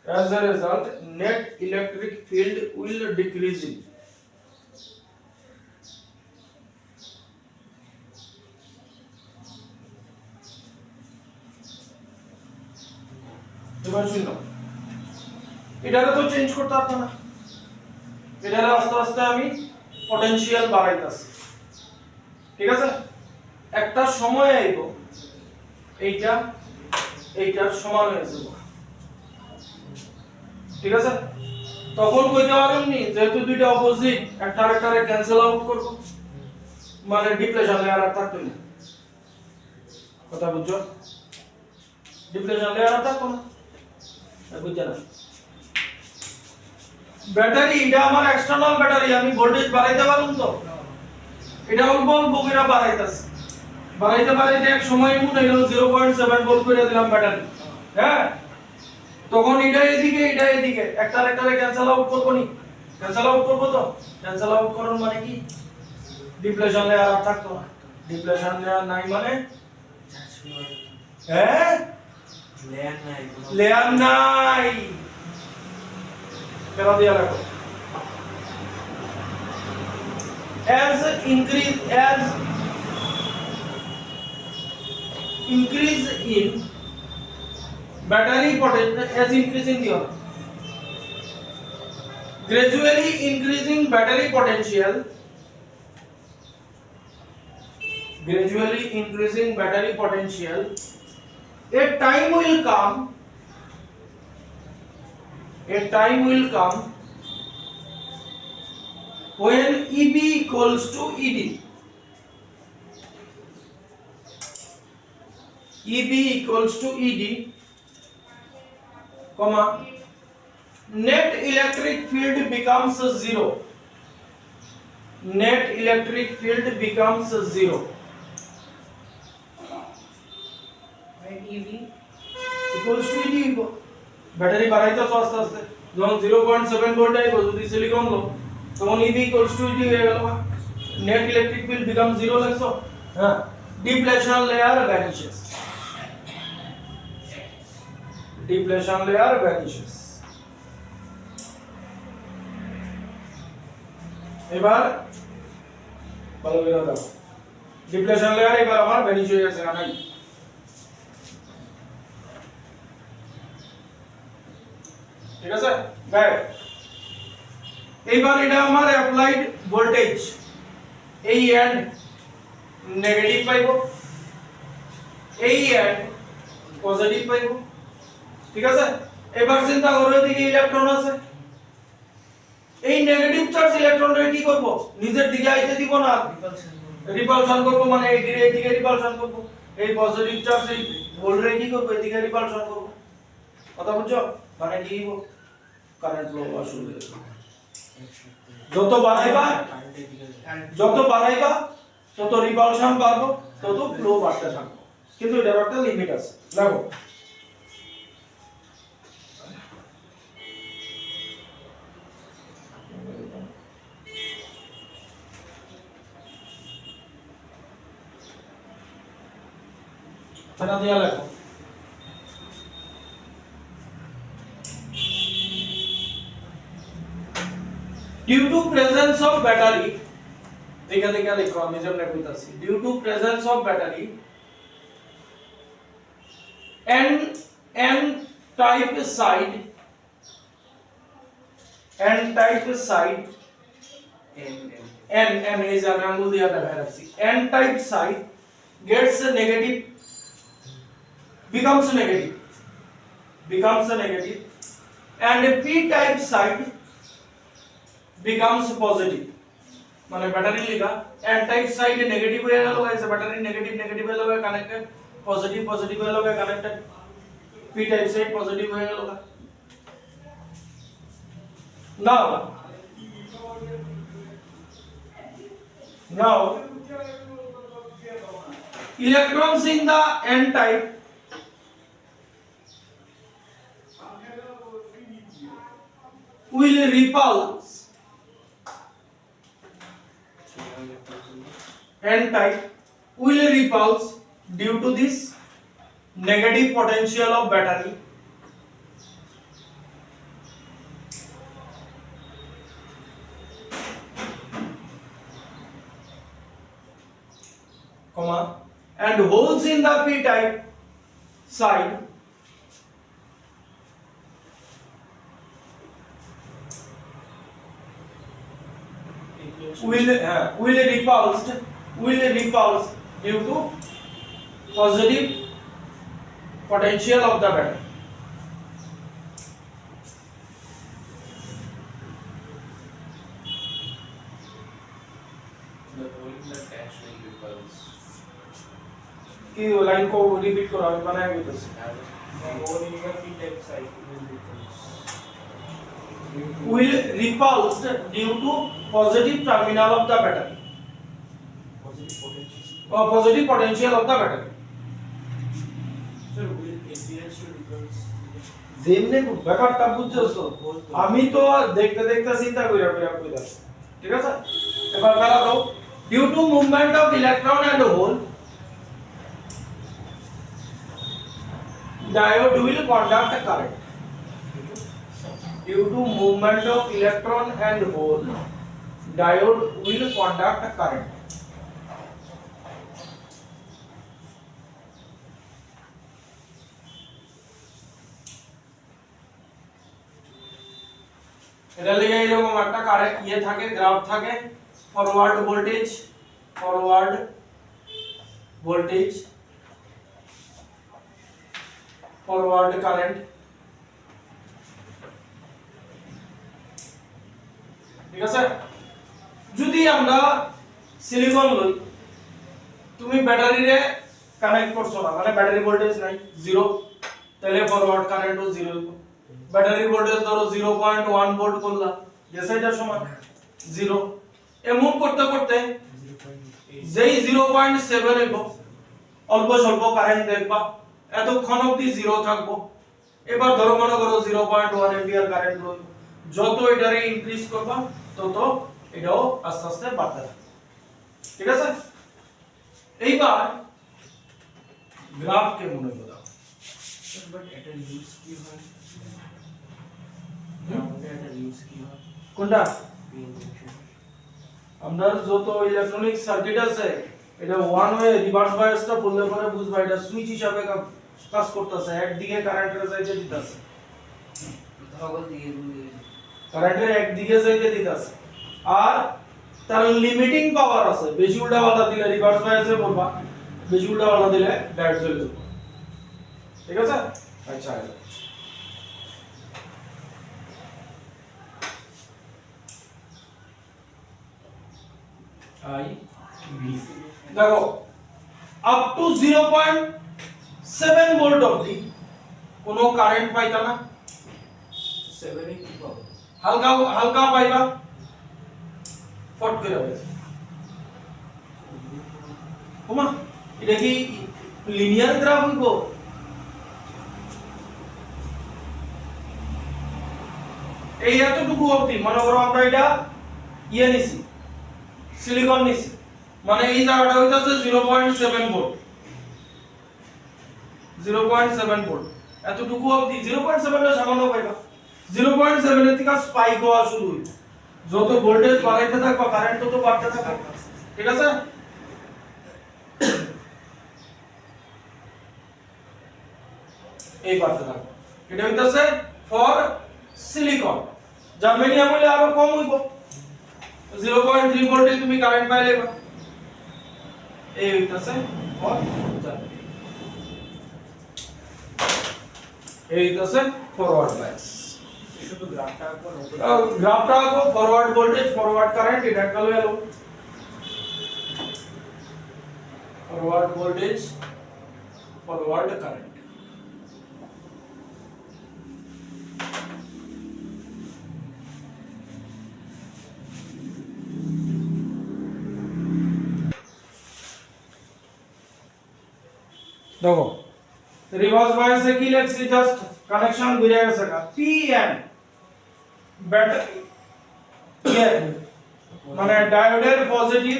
As a result, net electric field will decreasing. এবার শুনো এটারে তো চেঞ্জ করতে পারবো না এটারে আস্তে আস্তে আমি পটেনশিয়াল বাড়াইতাছি ঠিক আছে একটা সময় আইব এইটার সমান হয়ে যাবে ঠিক আছে তখন কইতে পারবেন নি যেহেতু দুইটা অপোজিট একটা আরেকটারে ক্যান্সেল আউট করব মানে ডিপ্লেশন লেয়ার আর থাকতো না কথা বুঝছো ডিপ্লেশন লেয়ার আর থাকতো না বুঝছেন ব্যাটারি এটা আমার এক্সটারনাল ব্যাটারি আমি ভোল্টেজ বাড়াইতে পারুম তো এটা অল্প অল্প করে বাড়াইতে এক সময় মনে হলো 0.7 ভোল্ট করে দিলাম ব্যাটারি হ্যাঁ তখন এটা এদিকে একটা আরেকটারে ক্যান্সেল আউট করবো নি ক্যান্সেল আউট করবো তো ক্যান্সেল আউট করার মানে কি ডিপ্লেশন লেয়ার আর থাকতো না ডিপ্লেশন লেয়ার নাই মানে হ্যাঁ লেয়ার নাই কেন দিয়া রাখো as increase in battery potential as increasing the gradually increasing battery potential a time will come when EB equals to ED. EB equals to ED, comma, net electric field becomes zero. Net electric field becomes zero.
When EV
equals to ED equal. Battery বাড়াইতে আস্তে আস্তে যখন 0.7 volt আইব যদি silicon লো তখন EB equals to ED হয়ে গেল net electric field becomes zero লাগছো হ্যাঁ depletion layer vanishes এবার ভালো করে দাও ডিপ্লেশন লেয়ার এবার আমার ভ্যানিশ হয়ে গেছে না নাই ঠিক আছে গাইড এইবার এটা আমার অ্যাপ্লাইড ভোল্টেজ এই এন্ড নেগেটিভ পাইবো এই এন্ড পজিটিভ পাইবো ঠিক আছে এবার চিন্তা করো এদিকে ইলেকট্রন আছে এই নেগেটিভ চার্জ ইলেকট্রনরে কি করব নিজের দিকে আইতে দিব না রিপালশন করব মানে এই দিকে রিপালশন করব এই পজিটিভ চার্জ এই ভোল্টরে কি করব এদিকে রিপালশন করব কথা বুঝছো মানে কি কারেন্ট ফ্লো আসলে যত বাড়াইবা তত রিপালশন বাড়বে তত ফ্লো বাড়তে থাকবে কিন্তু এটার একটা লিমিট আছে দেখো এটা দিয়া লেখো due to presence of battery এখানে কি লিখো আমি যেমন কইতাছি due to presence of battery n type side n is an আঙ্গুল দিয়া দেখাই রাখছি n type side gets negative becomes negative and p type side becomes positive মানে ব্যাটারি লিখা এন টাইপ সাইডে নেগেটিভ হয়ে গেল গাইস ব্যাটারি নেগেটিভ নেগেটিভ হয়ে গেল কানেক্টেড পজিটিভ পজিটিভ হয়ে গেল connected P type side positive হয়ে গেল now electrons in the n type will repulse n type will repulse due to this negative potential of battery comma and holes in the p type side will repulse due to positive potential of the battery.
The hole in the dash will repulse.
कि line को repeat करो अभी बनाया भी तो
The hole in the p-type side will repulse.
will repulsed due to positive terminal of the battery
Positive potential.
or positive potential of the battery.
Sir, will adherence to repulse?
যেমনে ব্যাপারটা বুঝছো আমি তো দেখতে দেখতে চিন্তা কইরা কইরা কইতাছি ঠিক আছে এবার খেলা দাও due to movement of electron and hole diode will conduct current due to movement of electron and hole diode will conduct current এটা লিখে এরকম একটা কারেন্ট ইয়ে থাকে গ্রাফ থাকে ফরওয়ার্ড ভোল্টেজ ফরওয়ার্ড কারেন্ট ঠিক আছে যদি আমরা সিলিকন লই তুমি ব্যাটারিরে কানেক্ট করছো না মানে ব্যাটারি ভোল্টেজ নাই জিরো তাহলে ফরওয়ার্ড কারেন্টও জিরো হইব ব্যাটারি ভোল্টেজ ধরো 0.1 ভোল্ট করলা গেছে এটা সমান জিরো এমন করতে করতে যেই 0.7 হইব অল্প স্বল্প কারেন্ট দেখবা এতক্ষণ অবধি জিরো থাকবো এবার ধরো মনে করো 0.1 এম্পিয়ার কারেন্ট হইব যত এটারে ইনক্রিজ করবা তত এটাও আস্তে আস্তে বাড়তে থাকবে ঠিক আছে এইবার গ্রাফ কেমন হইব দাও
Sir, but at a use কি হয়? Ground at a use কি হয়?
কোনটা
PN junction.
আমরা যত ইলেকট্রনিক সার্কিট আছে এটা ওয়ান ওয়ে রিভার্স বায়াসটা বললে পরে বুঝবা এটা সুইচ হিসাবে কাজ করতেছে একদিকে কারেন্টের যাইতে দিতেছে
টগল দিয়ে দিয়ে
কারেন্টের একদিকে যাইতে দিতেছে আর তার লিমিটিং পাওয়ার আছে বেশি উল্টাপাল্টা দিলে রিভার্স বায়াসে বলবা বেশি উল্টাপাল্টা দিলে ডায়োড চলে যাবে ঠিক আছে আচ্ছা আই দেখো আপ টু 0.7 ভোল্ট অবধি কোনো কারেন্ট পাইতা না
7 এ কি পাবো?
হালকা হালকা পাইবা ফট করে হবে ওমা এটা কি লিনিয়ার গ্রাফ হইব এই এতটুকু অবধি মনে করো আমরা এটা ইয়ে নিছি সিলিকন নিছি মানে এই জায়গাটা হইতাছে 0.7 ভোল্ট 0.7 ভোল্ট এতটুকু অবধি 0.7 এর সামান্য পাইবা 0.7 এর থেকে স্পাইক হওয়া শুরু হইব যত ভোল্টেজ বাড়াইতে থাকবা কারেন্ট তত বাড়তে থাকবে ঠিক আছে এই বাড়তে থাকবে এটা হইতাছে ফর সিলিকন জার্মেনিয়াম হইলে আরো কম হইব 0.3 ভোল্টে তুমি কারেন্ট পাইলে এই হইতাছে ফর এই হইতাছে ফরওয়ার্ড বায়াস
শুধু গ্রাফটা আঁকবো না
গ্রাফটা ফরওয়ার্ড ভোল্টেজ ফরওয়ার্ড কারেন্ট এটা কালো এলো forward voltage, forward current. देखो रिवर्स बायस से की लेट्स जस्ट कनेक्शन बुझा सका पीएन बैटरी ये মানে ডায়োডের পজিটিভ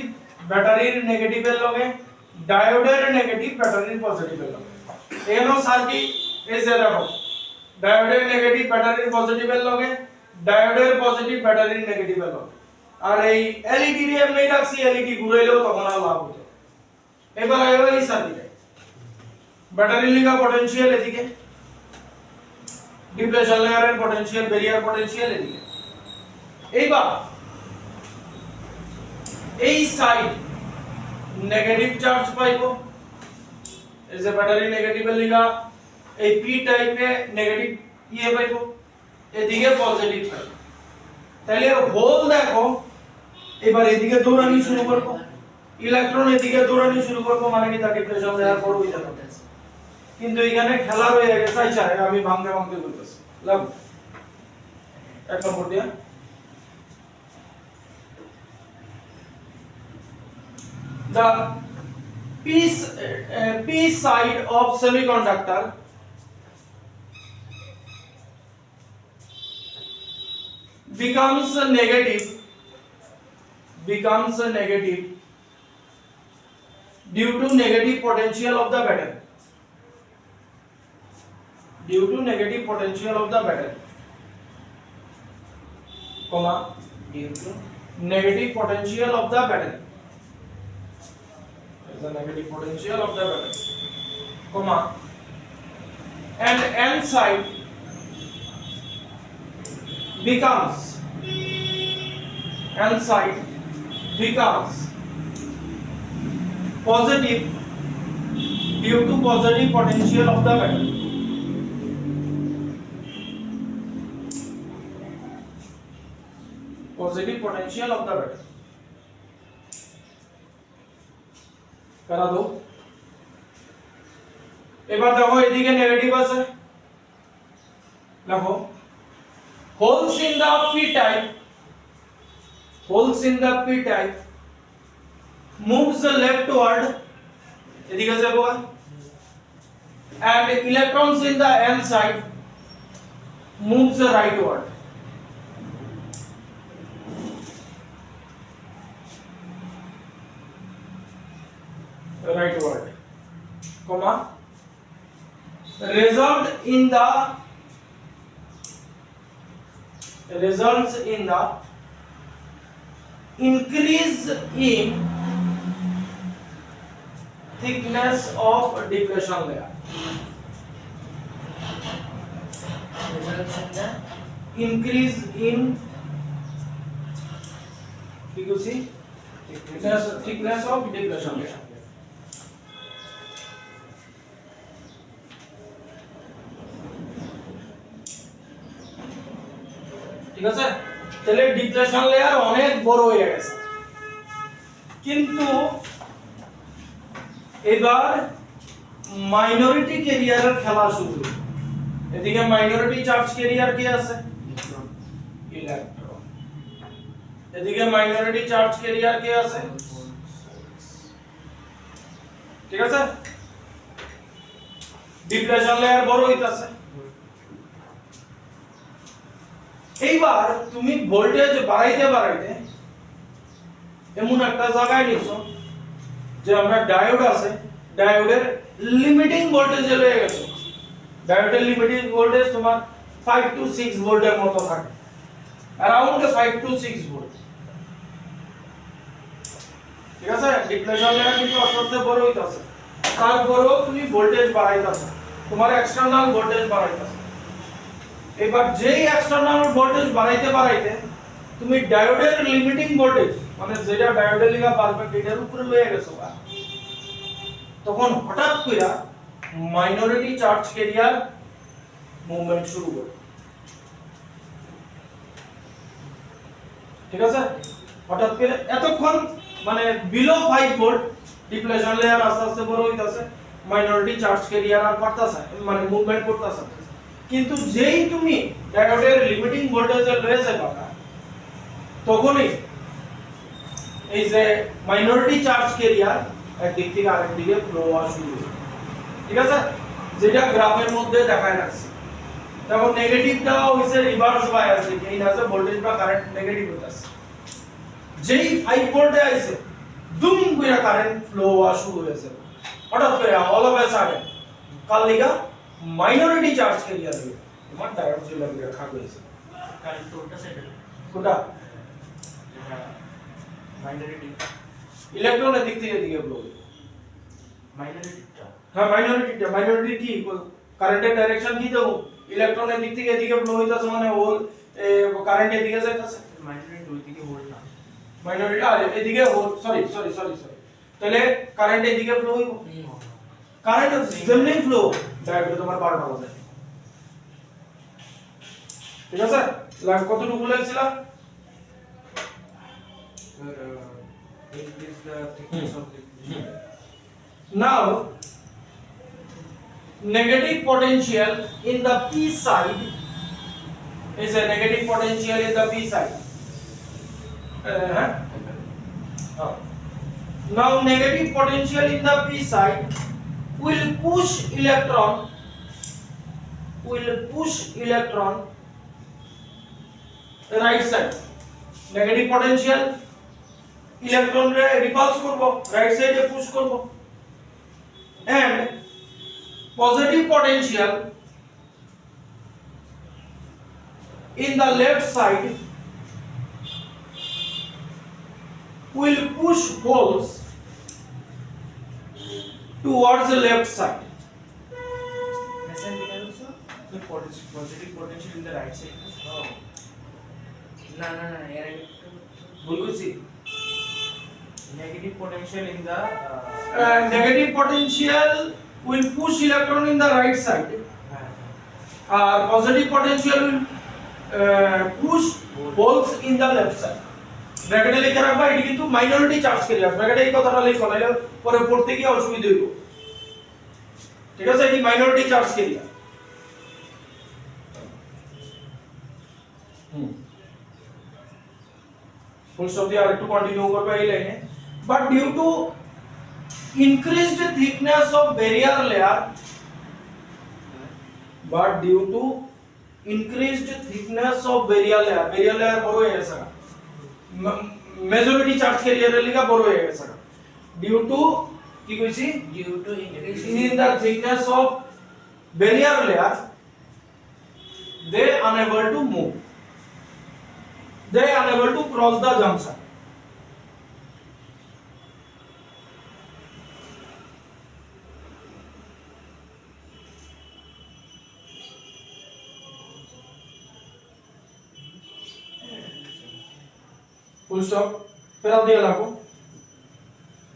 ব্যাটারির নেগেটিভের লগে ডায়োডের নেগেটিভ ব্যাটারির পজিটিভের লগে এনো সার্কিট এই যে দেখো ডায়োডের নেগেটিভ ব্যাটারির পজিটিভের লগে ডায়োডের পজিটিভ ব্যাটারির নেগেটিভের লগে আর এই এলইডি রে এমনি রাখছি এলইডি ঘুরাইলেও তখন আর লাভ হতো এবার আইলো এই সার্কিটে ব্যাটারি লিগা পটেনশিয়াল এদিকে ডিপ্লেশন লেয়ারের পটেনশিয়াল ব্যারিয়ার পটেনশিয়াল এদিকে এইবার এই সাইড নেগেটিভ চার্জ পাইবো এই যে ব্যাটারি নেগেটিভের লিগা এই পি টাইপে নেগেটিভ ইয়ে পাইবো এদিকে পজিটিভ পাইবো তাহলে হোল দেখো এবার এদিকে দৌড়ানি শুরু করবো ইলেকট্রন এদিকে দৌড়ানি শুরু করবো মানে কি তার ডিপ্লেশন লেয়ার বড় হয়ে যাবে কিন্তু এখানে খেলা রয়ে গেছে আচ্ছা আমি ভাঙতে ভাঙতে বলতেছি লাভ এক নম্বর দিয়া the p side of semiconductor becomes negative due to negative potential of the battery comma
due to
negative potential of the battery the negative potential of the battery comma and n side becomes positive due to positive potential of the battery करा दो এবার দেখো এদিকে negative আছে দেখো holes in the p type moves leftward এদিকে যাবো and electrons in the n side moves rightward comma results in the increase in thickness of depletion layer
results in the
increase in thickness of depletion layer ঠিক আছে তাহলে depletion layer অনেক বড় হয়ে গেছে কিন্তু এবার মাইনরিটি ক্যারিয়ারের খেলা শুরু এদিকে মাইনরিটি চার্জ ক্যারিয়ার কি আছে ইলেকট্রন এদিকে মাইনরিটি চার্জ ক্যারিয়ার কি আছে ঠিক আছে ডিপ্লেশন লেয়ার বড় হইতাছে এইবার তুমি ভোল্টেজ বাড়াইতে এমন একটা জায়গায় নিছো যে আমরা ডায়োড আছে ডায়োডের লিমিটিং ভোল্টেজে লয়ে গেছো ডায়োডের লিমিটিং ভোল্টেজ তোমার 5 to 6 ভোল্টের মতো থাকে अराउंड 5 to 6 ভোল্ট ঠিক আছে ডিপ্লেশন লেয়ার কিন্তু আস্তে আস্তে বড় হইতাছে তারপরেও তুমি ভোল্টেজ বাড়াইতাছো তোমার এক্সটারনাল ভোল্টেজ বাড়াইতাছো এবার যেই এক্সটারনাল ভোল্টেজ বাড়াইতে তুমি ডায়োডের লিমিটিং ভোল্টেজ মানে যেটা ডায়োডের লিগা পারফেক্ট এটার উপরে লয়ে গেছো তখন হঠাৎ কইরা মাইনরিটি চার্জ ক্যারিয়ার মুভমেন্ট শুরু করে ঠিক আছে হঠাৎ করে এতক্ষণ মানে বিলো 5 ভোল্ট ডিপ্লেশন লেয়ার আস্তে আস্তে বড় হইতাছে, মাইনরিটি চার্জ ক্যারিয়ার আর পারতাছে মানে মুভমেন্ট করতাছে। কিন্তু যেই তুমি ডায়োডের লিমিটিং ভোল্টেজে লয়ে যাবা না, তখনই এই যে মাইনরিটি চার্জ ক্যারিয়ার একদিক থেকে আরেক দিকে ফ্লো হওয়া শুরু হবে। ঠিক আছে, যেটা গ্রাফের মধ্যে দেখায় রাখছে। তখন নেগেটিভটা হইছে রিভার্স বায়াস, এই নাসে ভোল্টেজ বা কারেন্ট নেগেটিভ হইতাছে। যেই 5 ভোল্টে আইছে দুম করে কারেন্ট ফ্লো হওয়া শুরু হয়েছে, হঠাৎ করে অল অফ আ সাডেন কাল লিগা মাইনরিটি চার্জ ক্যারিয়ার হয়ে তোমার ডায়োড জ্বলে গিয়ে খারাপ হয়েছে।
কারেন্ট উল্টা সাইডে
কোনটা
মাইনরিটি
ইলেকট্রনের দিক থেকে এদিকে ফ্লো হবে।
মাইনরিটিটা
হ্যাঁ মাইনরিটি কি কারেন্টের ডাইরেকশন কি দেবো, ইলেকট্রনের দিক থেকে এদিকে ফ্লো হইতাছে মানে ওর কারেন্টের দিকে যাইতাছে।
মাইনরিটি ওই দিকে হোল্ড না,
মাইনরিটি আর এদিকে সরি তাহলে কারেন্ট এদিকে ফ্লো হইব, কারেন্ট যেমনি ফ্লো ডায়োডে তোমার 12টা বাজে। ঠিক আছে, লাগ কতটুকু লাগছিল?
Increase the thickness of the
Now negative potential in the p side is a negative potential in the p side. Now negative potential in the p side will push electron right side. Negative potential electron রে repulse করব, right side এ push করব, and positive potential in the left side will push holes towards the left side.
the positive potential in the right side.
না না না এর আগে
ভুল করছি?
Negative potential in the
Negative potential will push electron in the right side. Positive potential will push holes in the left side. ব্র্যাকেটে লিখে রাখবা, এটি কিন্তু মাইনরিটি চার্জ ক্যারিয়ার। ব্র্যাকেটে এই কথাটা লিখো, নাহলে পরে পড়তে গিয়ে অসুবিধা হইব। ঠিক আছে, এটি minority charge career. Full stop দিয়ে আরেকটু কন্টিনিউ করবে এই লাইনে। But due to increased thickness of barrier layer, barrier layer বড় হয়ে গেছে, মেজরিটি চার্জ ক্যারিয়ারের লিগা বড় হয়ে গেছে। Due to কি কইছি,
due to increase
in the thickness of barrier layer, they unable to move, they unable to cross the junction. Full stop, फिर आप दिया लागू।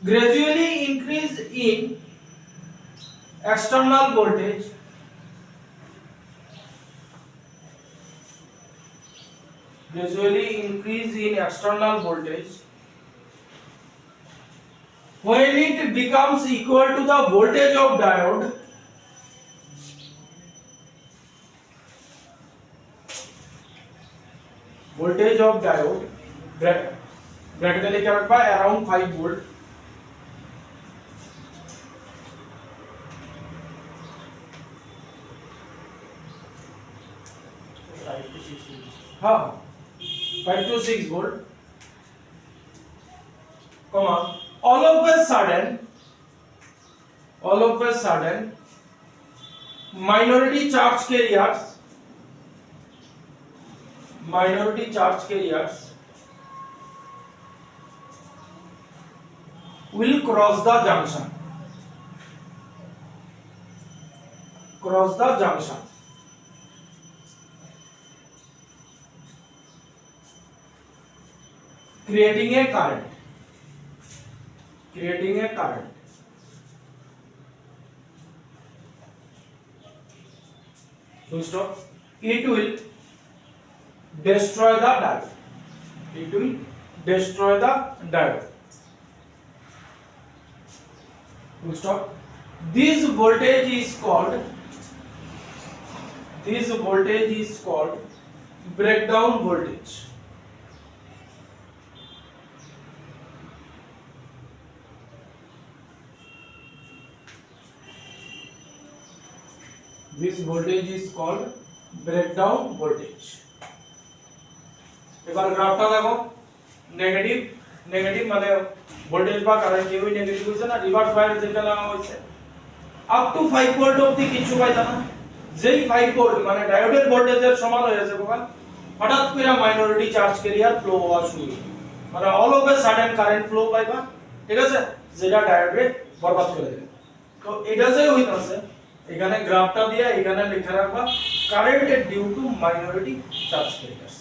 Gradually increase in external voltage when it becomes equal to the voltage of diode, bracket लिखे रखा around 5 volt, हाँ 5 to 6 volt, comma all of a sudden minority charge carriers will cross the junction, creating a current. Full stop. It will destroy the diode. full stop. This voltage is called breakdown voltage. This voltage is called breakdown voltage. এবার গ্রাফটা দেখো, negative মানে voltage বা current কেউই negative হইছে না, reverse বাইরে যেটা লাগা হইছে আপ টু 5 ভোল্ট অবধি কিছু পাইতা না। যেই 5 ভোল্ট মানে ডায়োডের ভোল্টেজের সমান হয়ে যাচ্ছে বাবা, হঠাৎ করে মাইনরিটি চার্জ ক্যারিয়ার ফ্লো হওয়া শুরু হবে, মানে all of a sudden current flow পাইবা, ঠিক আছে, যেটা ডায়োডে বরবাদ করে দেবে। তো এটা যে হইতাছে এখানে গ্রাফটা দিয়ে এখানে লিখে রাখবা current due to minority charge carriers.